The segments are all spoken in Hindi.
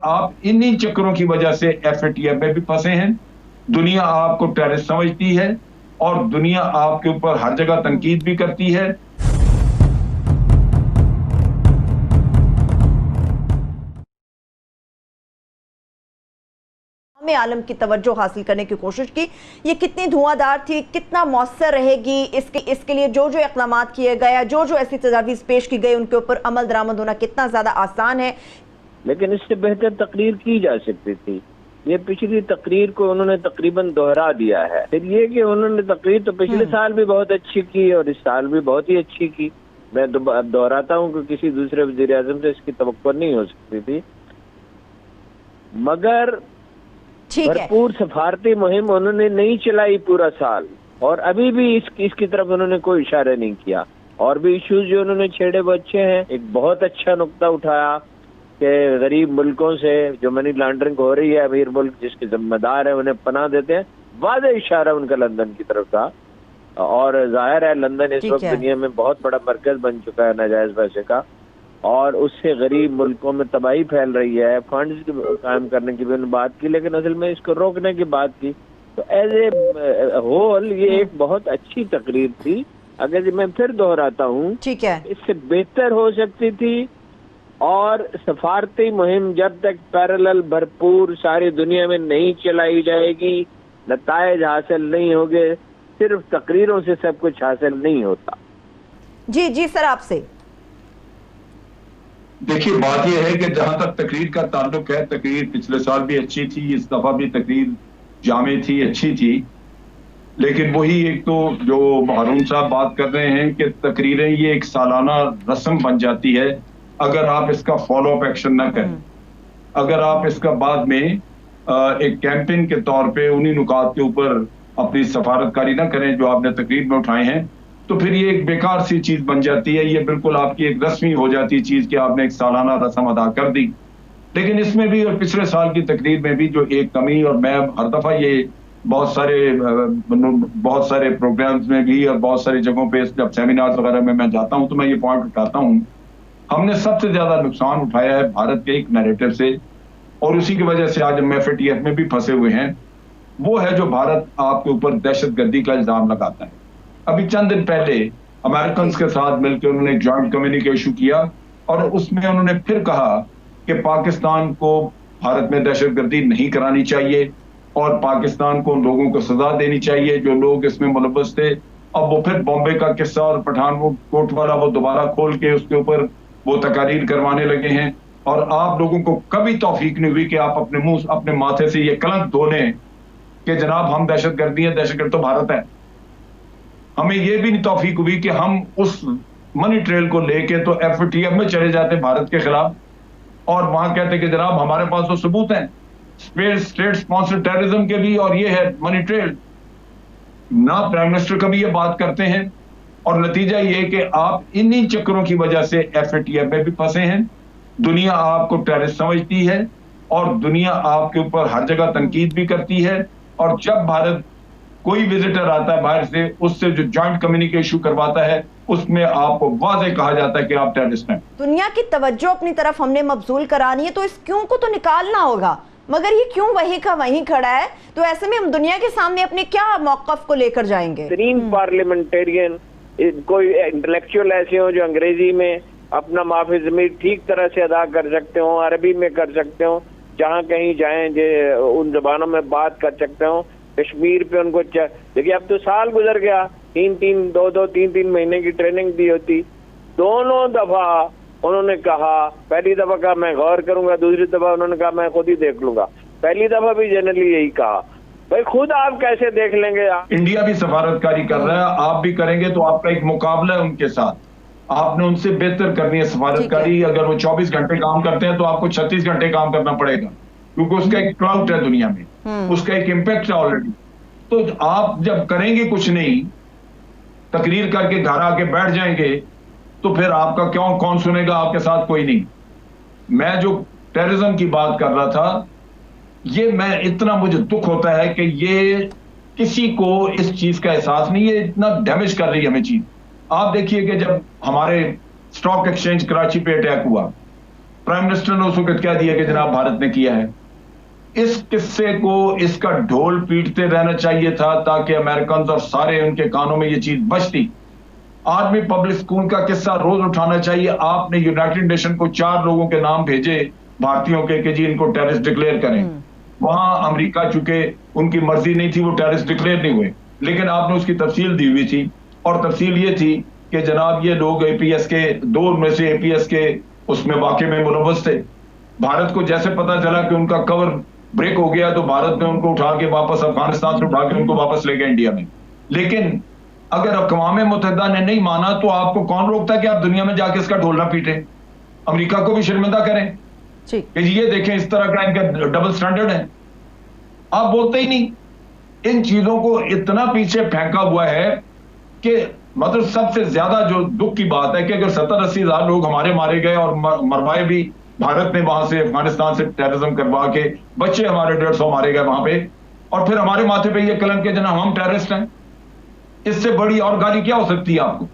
आप इन्हीं चक्करों की वजह से एफएटीएफ में भी फंसे हैं। दुनिया आपको टेररिस्ट समझती है और दुनिया आपके ऊपर हर जगह तनकीद भी करती है। में आलम की तवज्जो हासिल करने की कोशिश की। ये कितनी धुआंधार थी, कितना मौसर रहेगी, इसके लिए जो जो इक़दाम किए गए, जो जो ऐसी तजावीज़ पेश की गई, उनके ऊपर अमल दरामद होना कितना ज़्यादा आसान है। लेकिन इससे बेहतर तकरीर की जा सकती थी। ये पिछली तकरीर को उन्होंने तकरीबन दोहरा दिया है। फिर ये कि उन्होंने तकरीर तो पिछले साल भी बहुत अच्छी की और इस साल भी बहुत ही अच्छी की। मैं दोहराता हूँ कि किसी दूसरे वज़ीर आज़म से इसकी तवक्को नहीं हो सकती थी, मगर भरपूर सफारती मुहिम उन्होंने नहीं चलाई पूरा साल, और अभी भी इसकी तरफ उन्होंने कोई इशारा नहीं किया। और भी इश्यूज जो उन्होंने छेड़े वो अच्छे हैं। एक बहुत अच्छा नुक्ता उठाया कि गरीब मुल्कों से जो मनी लॉन्ड्रिंग हो रही है, अमीर मुल्क जिसके जिम्मेदार है उन्हें पनाह देते हैं। वाज़ेह इशारा उनका लंदन की तरफ था, और जाहिर है लंदन इस वक्त दुनिया में बहुत बड़ा मरकज बन चुका है नाजायज पैसे का, और उससे गरीब मुल्कों में तबाही फैल रही है। फंड्स कायम करने की भी उन्होंने बात की, लेकिन असल में इसको रोकने की बात की। तो एज ए होल ये एक बहुत अच्छी तकरीर थी। अगर मैं फिर दोहराता हूँ, ठीक है, इससे बेहतर हो सकती थी। और सफारती मुहिम जब तक पैरेलल भरपूर सारी दुनिया में नहीं चलाई जाएगी, नतायज हासिल नहीं होंगे। सिर्फ तकरीरों से सब कुछ हासिल नहीं होता। जी जी सर, आपसे देखिए, बात यह है कि जहां तक तकरीर का ताल्लुक है, तकरीर पिछले साल भी अच्छी थी, इस दफा भी तकरीर जामे थी, अच्छी थी। लेकिन वही एक तो जो हारून साहब बात कर रहे हैं कि तकरीरें ये एक सालाना रस्म बन जाती है अगर आप इसका फॉलो अप एक्शन ना करें। अगर आप इसका बाद में एक कैंपेन के तौर पे उन्हीं नुकात के ऊपर अपनी सफारतकारी ना करें जो आपने तकरीर में उठाए हैं, तो फिर ये एक बेकार सी चीज बन जाती है। ये बिल्कुल आपकी एक रस्मी हो जाती है चीज कि आपने एक सालाना रस्म अदा कर दी। लेकिन इसमें भी और पिछले साल की तकरीर में भी जो एक कमी, और मैं हर दफा ये बहुत सारे प्रोग्राम्स में भी और बहुत सारी जगहों पे जब सेमिनार्स वगैरह में मैं जाता हूं तो मैं ये पॉइंट उठाता हूं, हमने सबसे ज्यादा नुकसान उठाया है भारत के एक नैरेटिव से, और उसी की वजह से आज हम एफएटीएफ में भी फंसे हुए हैं। वो है जो भारत आपके ऊपर दहशतगर्दी का इल्जाम लगाता है। अभी चंद दिन पहले अमेरिकन के साथ मिलकर उन्होंने एक जॉइंट कम्युनिके इशू किया, और उसमें उन्होंने फिर कहा कि पाकिस्तान को भारत में दहशतगर्दी नहीं करानी चाहिए और पाकिस्तान को लोगों को सजा देनी चाहिए जो लोग इसमें मुलव्वस थे। अब वो फिर बॉम्बे का किस्सा और पठानकोट वाला वो दोबारा खोल के उसके ऊपर वो तकारीर करवाने लगे हैं, और आप लोगों को कभी तौफीक नहीं हुई कि आप अपने मुंह अपने माथे से ये कलंक धो लें कि जनाब हम दहशतगर्दी है, दहशतगर्द तो भारत है। हमें यह भी नहीं तौफीक हुई कि हम उस मनी ट्रेल को लेके तो एफएटीएफ में चले जाते भारत के खिलाफ, और वहां कहते कि जनाब हमारे पास तो सबूत हैं स्टेट स्पॉन्सर्ड टेररिज्म के भी, और ये है मनी ट्रेल। ना प्राइम मिनिस्टर कभी ये बात करते हैं, और नतीजा ये कि आप इन्हीं चक्करों की वजह से एफएटीएफ में भी फंसे हैं। दुनिया आपको टेररिस्ट समझती है और दुनिया आपके ऊपर हर जगह तनकीद भी करती है, और जब भारत कोई विजिटर आता है बाहर से, उससे जो जॉइंट कम्युनिके इशू करवाता है उसमें आपको वाज़ेह कहा जाता है कि आप टेररिस्ट हैं। दुनिया की तवज्जो अपनी तरफ हमने मबजूल करानी है, तो इस क्यों को तो निकालना होगा, मगर ये क्यों वहीं का वहीं खड़ा है। तो ऐसे में हम दुनिया के सामने अपने क्या मौक़िफ़ को लेकर जाएंगे। पार्लियामेंटेरियन कोई इंटेलेक्चुअल ऐसे हो जो अंग्रेजी में अपना माफ़ी ज़मीर ठीक तरह से अदा कर सकते हो, अरबी में कर सकते हो, जहाँ कहीं जाएं जो उन जबानों में बात कर सकते हो। कश्मीर पे उनको देखिए, अब तो साल गुजर गया, 3-3 महीने की ट्रेनिंग दी होती। दोनों दफा उन्होंने कहा, पहली दफा कहा मैं गौर करूंगा, दूसरी दफा उन्होंने कहा मैं खुद ही देख लूंगा। पहली दफा भी जनरली यही कहा, भाई खुद आप कैसे देख लेंगे। इंडिया भी सफारतकारी कर रहा है, आप भी करेंगे तो आपका एक मुकाबला है उनके साथ, आपने उनसे बेहतर करनी है सफारतकारी। अगर वो 24 घंटे काम करते हैं तो आपको 36 घंटे काम करना पड़ेगा, क्योंकि उसका एक क्लाउड है दुनिया में, उसका एक इम्पैक्ट है ऑलरेडी। तो आप जब करेंगे कुछ नहीं, तकरीर करके घर आके बैठ जाएंगे, तो फिर आपका कौन सुनेगा, आपके साथ कोई नहीं। मैं जो टेररिज्म की बात कर रहा था, ये मैं इतना मुझे दुख होता है कि ये किसी को इस चीज का एहसास नहीं है, इतना डैमेज कर रही है हमें चीज। आप देखिए कि जब हमारे स्टॉक एक्सचेंज कराची पे अटैक हुआ, प्राइम मिनिस्टर ने उस वक्त क्या दिया कि जनाब भारत ने किया है। इस किस्से को, इसका ढोल पीटते रहना चाहिए था ताकि अमेरिकन और सारे उनके कानों में ये चीज बचती। आर्मी पब्लिक स्कूल का किस्सा रोज उठाना चाहिए। आपने यूनाइटेड नेशन को 4 लोगों के नाम भेजे भारतीयों के कि जी इनको टेररिस्ट डिक्लेयर करें। वहां अमेरिका चूंकि उनकी मर्जी नहीं थी, वो टेररिस्ट डिक्लेयर नहीं हुए, लेकिन आपने उसकी तफसील दी हुई थी और तफसील ये थी कि जनाब ये लोग एपीएस के 2 में से एपीएस के उसमें वाकई में मुलव्वस थे। भारत को जैसे पता चला कि उनका कवर ब्रेक हो गया तो भारत ने उनको उठा के वापस अफगानिस्तान से उठा के उनको वापस ले गया इंडिया में। लेकिन अगर अक़वाम मुत्तहिदा ने नहीं माना तो आपको कौन रोकता कि आप दुनिया में जाके इसका ढोल ना पीटे, अमेरिका को भी शर्मिंदा करें कि ये देखें इस तरह का इनका डबल स्टैंडर्ड है। आप बोलते ही नहीं। इन चीजों को इतना पीछे फेंका हुआ है कि मतलब सबसे ज्यादा जो दुख की बात है कि अगर 70-80 हजार लोग हमारे मारे गए और मरवाए भी भारत ने वहां से अफगानिस्तान से टेररिज्म करवा के, बच्चे हमारे 150 मारे गए वहां पे, और फिर हमारे माथे पे ये कलम के जनाब हम टेररिस्ट हैं, इससे बड़ी और गाली क्या हो सकती है आपको?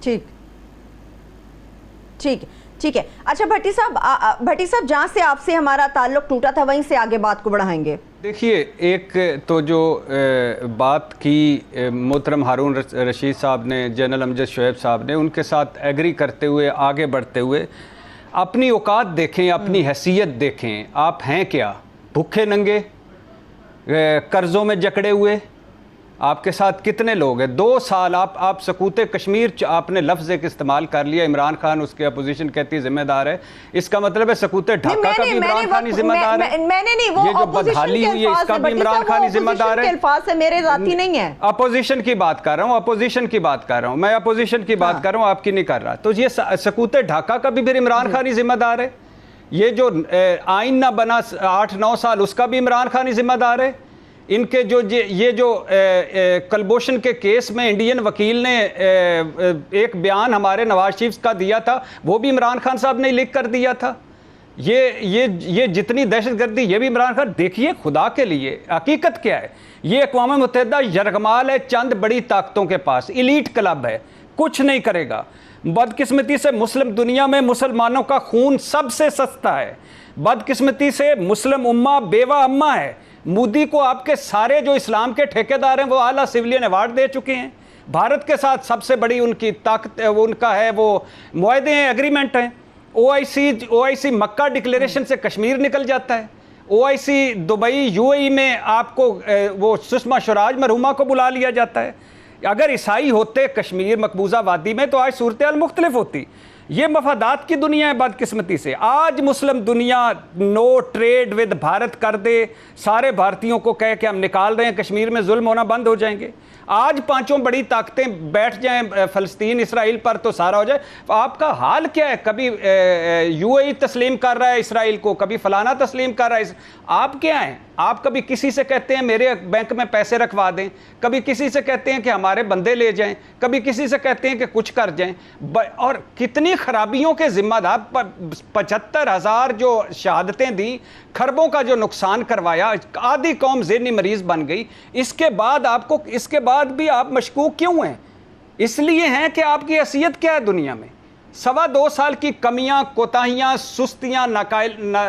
ठीक ठीक ठीक है। अच्छा भट्टी साहब जहां से आपसे हमारा ताल्लुक टूटा था वहीं से आगे बात को बढ़ाएंगे। देखिए, एक तो जो बात की मोहतरम हारून रशीद साहब ने, जनरल अमजद शोएब साहब ने, उनके साथ एग्री करते हुए आगे बढ़ते हुए अपनी औकात देखें, अपनी हैसियत देखें। आप हैं क्या? भूखे नंगे, कर्ज़ों में जकड़े हुए। आपके साथ कितने लोग हैं? 2 साल आप सकूते कश्मीर आपने लफ्ज़ एक इस्तेमाल कर लिया। इमरान खान उसके अपोजिशन कहती है जिम्मेदार है, इसका मतलब है सकूते ढाका का भी इमरान खान ही जिम्मेदार है। मैंने नहीं, वो ये जो बदहाली हुई है इसका भी इमरान खान ही जिम्मेदार है। अल्फाज है, मेरे जाती नहीं है। अपोजिशन की बात कर रहा हूँ, अपोजिशन की बात कर रहा हूँ, मैं अपोजिशन की बात कर रहा हूँ, आपकी नहीं कर रहा। तो ये सकूते ढाका का भी फिर इमरान खान ही जिम्मेदार है। ये जो आइन ना बना 8-9 साल, उसका भी इमरान खान ही जिम्मेदार है। इनके जो ये जो कलभूषण के केस में इंडियन वकील ने एक बयान हमारे नवाज शरीफ का दिया था, वो भी इमरान खान साहब ने लिख कर दिया था। ये जितनी दहशतगर्दी, ये भी इमरान खान। देखिए खुदा के लिए हकीकत क्या है। ये अक़वाम मुत्तहिदा यरगमाल है चंद बड़ी ताकतों के पास, इलीट क्लब है, कुछ नहीं करेगा। बदकिस्मती से मुस्लिम दुनिया में मुसलमानों का खून सबसे सस्ता है। बदकिस्मती से मुस्लिम उम्मा बेवा अम्मा है। मोदी को आपके सारे जो इस्लाम के ठेकेदार हैं वो आला सिविलियन अवार्ड दे चुके हैं। भारत के साथ सबसे बड़ी उनकी ताकत उनका है, वो मुआहदे हैं, एग्रीमेंट हैं। OIC मक्का डिक्लेरेशन से कश्मीर निकल जाता है। OIC दुबई UAE में आपको वो सुषमा स्वराज मरहुमा को बुला लिया जाता है। अगर ईसाई होते कश्मीर मकबूजा वादी में तो आज सूरत हाल मुख्तलिफ होती। ये मफादात की दुनिया है बदकिस्मती से। आज मुस्लिम दुनिया नो ट्रेड विद भारत कर दे, सारे भारतीयों को कह के हम निकाल रहे हैं, कश्मीर में जुल्म होना बंद हो जाएंगे। आज 5 बड़ी ताकतें बैठ जाएं फ़लस्तीन इसराइल पर तो सारा हो जाए। आपका हाल क्या है? कभी UAE तस्लीम कर रहा है इसराइल को, कभी फलाना तस्लीम कर रहा है। आप क्या हैं? आप कभी किसी से कहते हैं मेरे बैंक में पैसे रखवा दें, कभी किसी से कहते हैं कि हमारे बंदे ले जाएं, कभी किसी से कहते हैं कि कुछ कर जाएं। और कितनी खराबियों के जिम्मेदार 75,000 जो शहादतें दी, खरबों का जो नुकसान करवाया, आधी कौम ज़हनी मरीज बन गई। इसके बाद भी आप मशकूक क्यों हैं? इसलिए हैं कि आपकी हैसियत क्या है दुनिया में। 2.25 साल की कमियां, कोताहियां, सुस्तियां,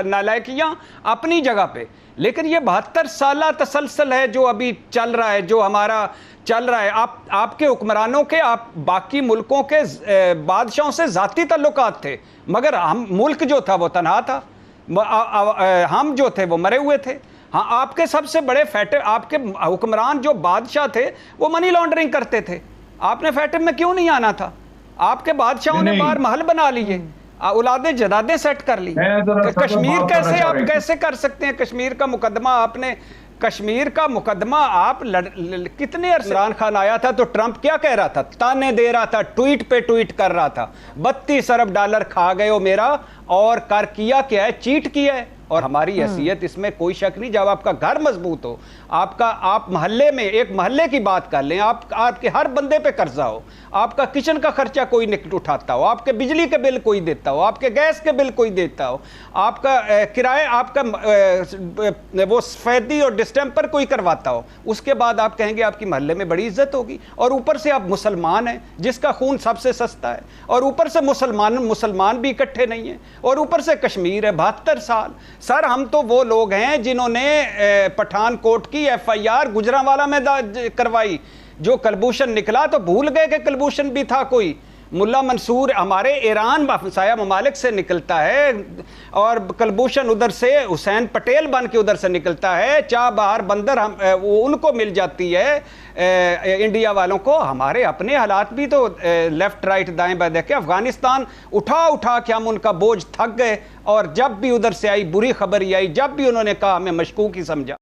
नालायकियां अपनी जगह पे, लेकिन ये 72 साल तसलसल है जो अभी चल रहा है, जो हमारा चल रहा है। आपके हुक्मरानों के, आप बाकी मुल्कों के बादशाहों से ज़ाती ताल्लुकात थे, मगर हम मुल्क जो था वो तनहा था, हम जो थे वो मरे हुए थे। हाँ, आपके सबसे बड़े फैक्टर, आपके हुक्मरान जो बादशाह थे वो मनी लॉन्ड्रिंग करते थे। आपने फैक्टर में क्यों नहीं आना था? आपके बादशाहों ने बाहर महल बना लिए, औलादें जदादें सेट कर ली। कश्मीर कैसे आप कैसे कर सकते हैं? कश्मीर का मुकदमा आपने, कश्मीर का मुकदमा आप कितने अरसे। इमरान खान आया था तो ट्रंप क्या कह रहा था? ताने दे रहा था, ट्वीट पे ट्वीट कर रहा था, $32 अरब खा गए हो मेरा, और कर किया क्या है, चीट किया है। और हमारी हैसियत इसमें कोई शक नहीं, जब आपका घर मजबूत हो, आप मोहल्ले में एक मोहल्ले की बात कर लें, आपके हर बंदे पे कर्जा हो, आपका किचन का खर्चा कोई नहीं उठाता हो, आपके बिजली के बिल कोई देता हो, आपके गैस के बिल कोई देता हो, आपका किराया, आपका वो सफेदी और डिस्टेंपर कोई करवाता हो, उसके बाद आप कहेंगे आपकी मोहल्ले में बड़ी इज्जत होगी। और ऊपर से आप मुसलमान हैं जिसका खून सबसे सस्ता है, और ऊपर से मुसलमान भी इकट्ठे नहीं है, और ऊपर से कश्मीर है 72 साल। सर हम तो वो लोग हैं जिन्होंने पठानकोट की FIR गुजरांवाला में करवाई, जो कलभूषण निकला तो भूल गए कि कलभूषण भी था कोई। मुल्ला मंसूर हमारे ईरान हमसाया ममालिक से निकलता है, और कलभूषण उधर से हुसैन पटेल बन के उधर से निकलता है, चाबहार बंदर वो उनको मिल जाती है इंडिया वालों को। हमारे अपने हालात भी तो लेफ्ट राइट दाएं बाएं देखे, अफगानिस्तान उठा के हम उनका बोझ थक गए, और जब भी उधर से आई बुरी खबर ही आई, जब भी उन्होंने कहा हमें मशकूक ही समझा।